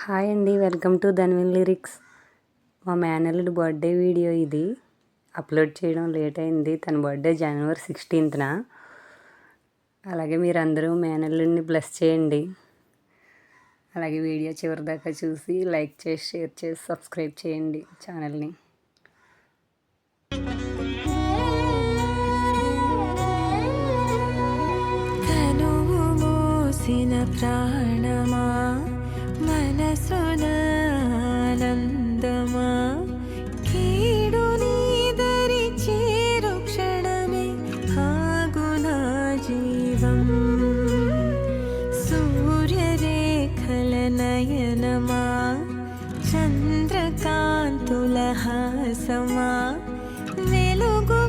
Hi అండి, welcome to Dhanvin lyrics. మా మేనల్లుడి birthday video ఇది. అప్లోడ్ చేయడం లేట్ అయింది. తన బర్త్డే జనవరి 16న. అలాగే మీరు అందరూ మేనల్లుడిని బ్లెస్ చేయండి. అలాగే వీడియో చివరి దాకా చూసి లైక్ చేసి, షేర్ చేసి, సబ్స్క్రైబ్ చేయండి ఛానల్ని. తనువు మోసిన ప్రాణమా, మనసున ఆనందమా, కీడు నీదరి చేరు క్షణమే ఆగునా జీవం. సూర్యరేఖల నయనమా, చంద్రకాంతుల హాసమా, వెలుగు